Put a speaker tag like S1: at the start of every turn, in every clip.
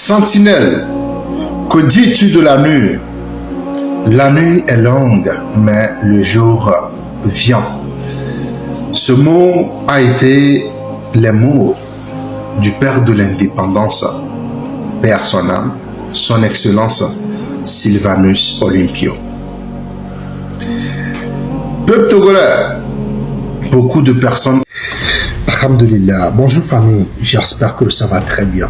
S1: Sentinelle, que dis-tu de la nuit? La nuit est longue, mais le jour vient. Ce mot a été les mots du père de l'indépendance, paix à son âme, son excellence Sylvanus Olympio. Peuple togolais, beaucoup de personnes. Alhamdulillah, bonjour famille, j'espère que ça va très bien.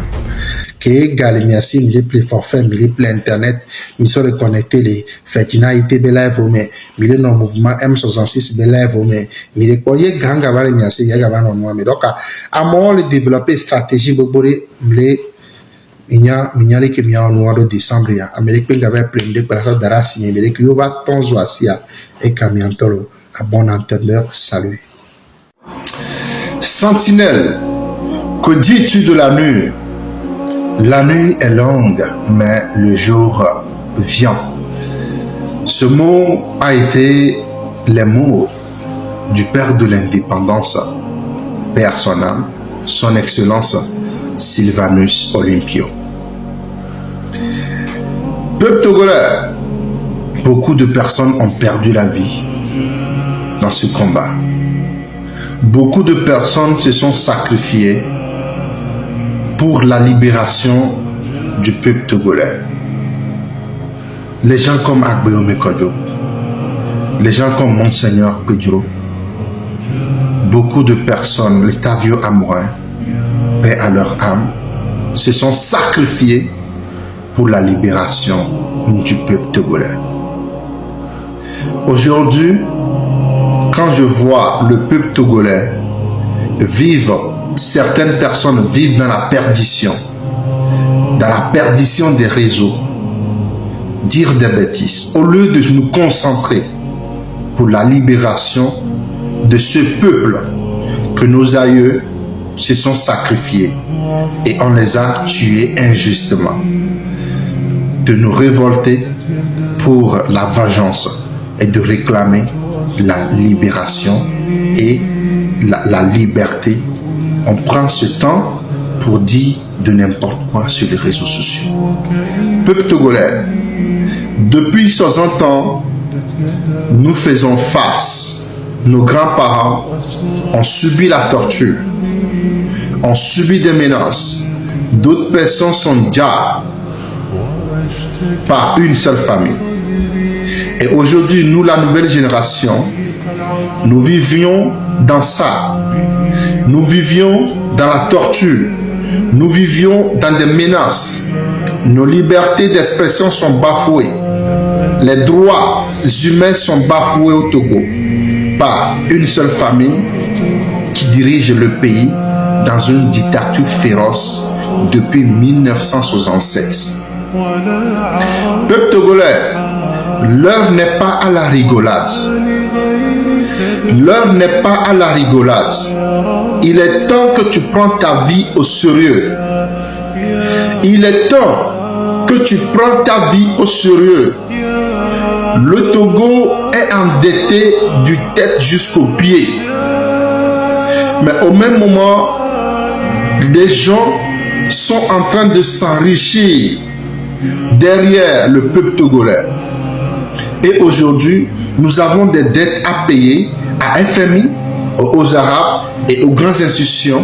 S1: Que gale merci mille plus forfait mille plus internet mille sont reconnectés les fetina été belève mais mille non mouvement M66 belève mais mille koye ganga vale merci ya gaba non mais donc à mon le développer stratégie bobore mille minyale ke miya no de décembre ya Amérique ngava prendre pour la dara signer mille que yo va tonzo asia et camiantolo à bon entendeur salut. Sentinelle, que dis-tu de la nuit? La nuit est longue, mais le jour vient. Ce mot a été les mots du père de l'indépendance, paix à son âme, son excellence Sylvanus Olympio. Peuple togolais, beaucoup de personnes ont perdu la vie dans ce combat. Beaucoup de personnes se sont sacrifiées pour la libération du peuple togolais. Les gens comme Agbeome Kodjo, les gens comme Monseigneur Pedro, beaucoup de personnes, les Tavio Amourin, paix à leur âme, se sont sacrifiés pour la libération du peuple togolais. Aujourd'hui, quand je vois le peuple togolais vivre, certaines personnes vivent dans la perdition des réseaux, dire des bêtises, au lieu de nous concentrer pour la libération de ce peuple que nos aïeux se sont sacrifiés et on les a tués injustement, de nous révolter pour la vengeance et de réclamer la libération et la liberté. On prend ce temps pour dire de n'importe quoi sur les réseaux sociaux. Peuple togolais, depuis 60 ans, nous faisons face. Nos grands-parents ont subi la torture, ont subi des menaces. D'autres personnes sont déjà par une seule famille. Et aujourd'hui, nous, la nouvelle génération, nous vivions dans ça. Nous vivions dans la torture. Nous vivions dans des menaces. Nos libertés d'expression sont bafouées. Les droits humains sont bafoués au Togo par une seule famille qui dirige le pays dans une dictature féroce depuis 1967. Peuple togolais, l'heure n'est pas à la rigolade. L'heure n'est pas à la rigolade. Il est temps que tu prends ta vie au sérieux. Il est temps que tu prends ta vie au sérieux. Le Togo est endetté du tête jusqu'aux pieds. Mais au même moment, les gens sont en train de s'enrichir derrière le peuple togolais. Et aujourd'hui, nous avons des dettes à payer à FMI, aux Arabes et aux grandes institutions.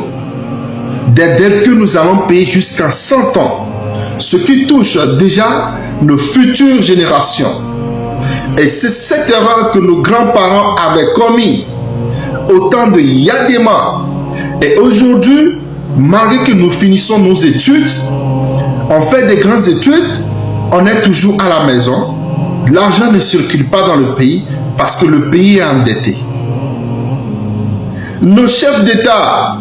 S1: Des dettes que nous allons payer jusqu'à 100 ans. Ce qui touche déjà nos futures générations. Et c'est cette erreur que nos grands-parents avaient commis au temps de Yadema. Et aujourd'hui, malgré que nous finissons nos études, on fait des grandes études, on est toujours à la maison. L'argent ne circule pas dans le pays parce que le pays est endetté. Nos chefs d'État,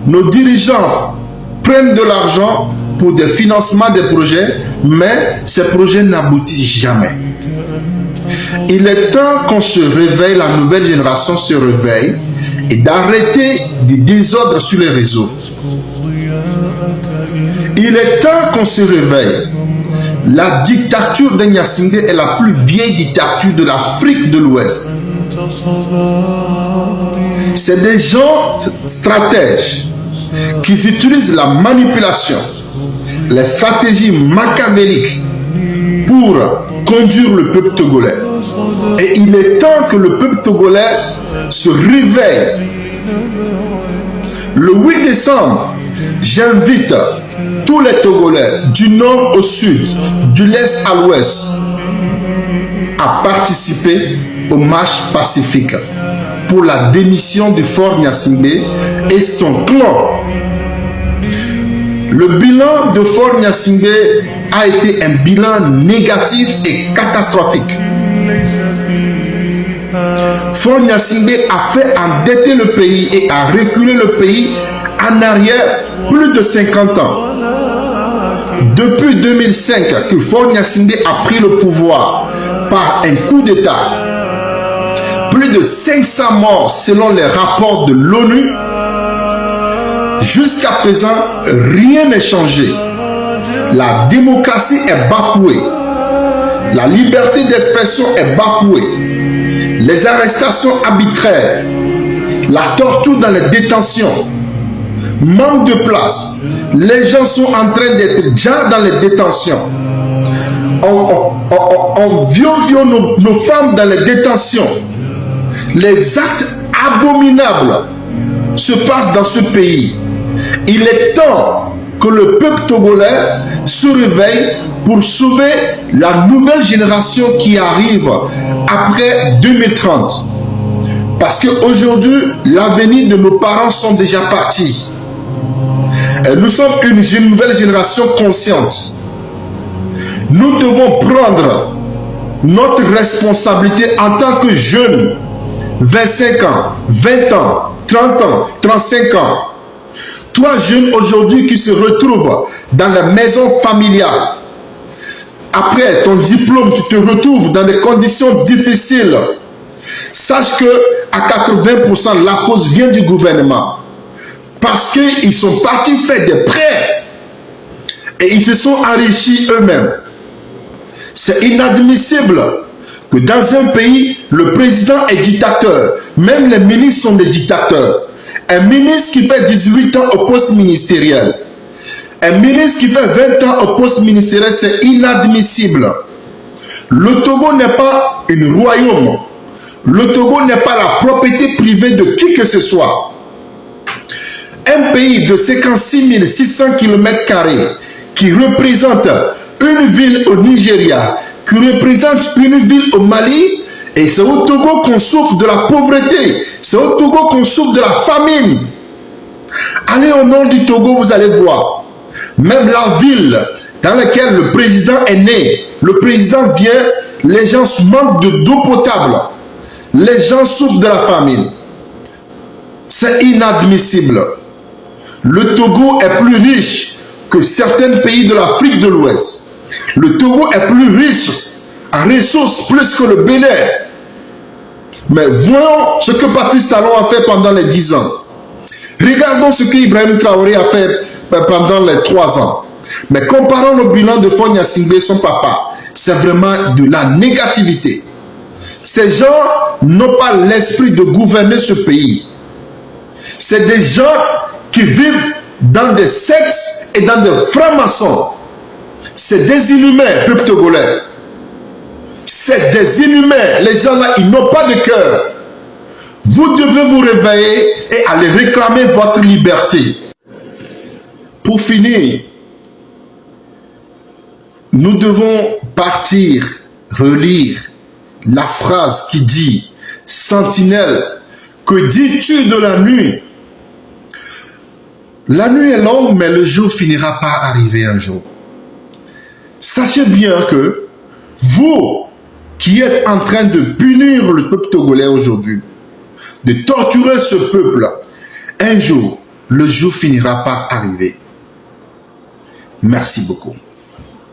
S1: nos dirigeants prennent de l'argent pour des financements des projets, mais ces projets n'aboutissent jamais. Il est temps qu'on se réveille, la nouvelle génération se réveille et d'arrêter des désordres sur les réseaux. Il est temps qu'on se réveille. La dictature de Gnassingue est la plus vieille dictature de l'Afrique de l'Ouest. C'est des gens stratèges qui utilisent la manipulation, les stratégies machiavéliques pour conduire le peuple togolais. Et il est temps que le peuple togolais se réveille. Le 8 décembre, j'invite tous les Togolais du nord au sud, du l'est à l'ouest, à participer au marche pacifique pour la démission de Faure Gnassingbé et son clan. Le bilan de Faure Gnassingbé a été un bilan négatif et catastrophique. Faure Gnassingbé a fait endetter le pays et a reculé le pays en arrière plus de 50 ans. Depuis 2005 que Faure Gnassingbé a pris le pouvoir par un coup d'État, plus de 500 morts selon les rapports de l'ONU. Jusqu'à présent, rien n'est changé. La démocratie est bafouée. La liberté d'expression est bafouée. Les arrestations arbitraires, la torture dans les détentions, manque de place. Les gens sont en train d'être déjà dans les détentions. On viole nos femmes dans les détentions. Les actes abominables se passent dans ce pays. Il est temps que le peuple togolais se réveille pour sauver la nouvelle génération qui arrive après 2030. Parce qu'aujourd'hui, l'avenir de nos parents sont déjà partis. Et nous sommes une nouvelle génération consciente. Nous devons prendre notre responsabilité en tant que jeunes, 25 ans, 20 ans, 30 ans, 35 ans. Toi, jeune aujourd'hui qui se retrouve dans la maison familiale, après ton diplôme, tu te retrouves dans des conditions difficiles. Sache que à 80%, la cause vient du gouvernement. Parce qu'ils sont partis faire des prêts et ils se sont enrichis eux-mêmes. C'est inadmissible que dans un pays, le président est dictateur. Même les ministres sont des dictateurs. Un ministre qui fait 18 ans au poste ministériel, un ministre qui fait 20 ans au poste ministériel, c'est inadmissible. Le Togo n'est pas un royaume. Le Togo n'est pas la propriété privée de qui que ce soit. Un pays de 56 600 km² qui représente une ville au Nigeria, qui représente une ville au Mali, et c'est au Togo qu'on souffre de la pauvreté, c'est au Togo qu'on souffre de la famine. Allez au nord du Togo, vous allez voir. Même la ville dans laquelle le président est né, le président vient, les gens manquent d'eau potable. Les gens souffrent de la famine. C'est inadmissible. Le Togo est plus riche que certains pays de l'Afrique de l'Ouest. Le Togo est plus riche en ressources plus que le Bénin. Mais voyons ce que Patrice Talon a fait pendant les 10 ans. Regardons ce que Ibrahim Traoré a fait pendant les 3 ans. Mais comparons le bilan de Faure Gnassingbé et son papa, c'est vraiment de la négativité. Ces gens n'ont pas l'esprit de gouverner ce pays. C'est des gens qui vivent dans des sectes et dans des francs-maçons. C'est des inhumains, peuple togolais. C'est des inhumains. Les gens-là, ils n'ont pas de cœur. Vous devez vous réveiller et aller réclamer votre liberté. Pour finir, nous devons partir, relire la phrase qui dit « Sentinelle, que dis-tu de la nuit ?» La nuit est longue, mais le jour finira par arriver un jour. Sachez bien que vous qui êtes en train de punir le peuple togolais aujourd'hui, de torturer ce peuple, un jour, le jour finira par arriver. Merci beaucoup.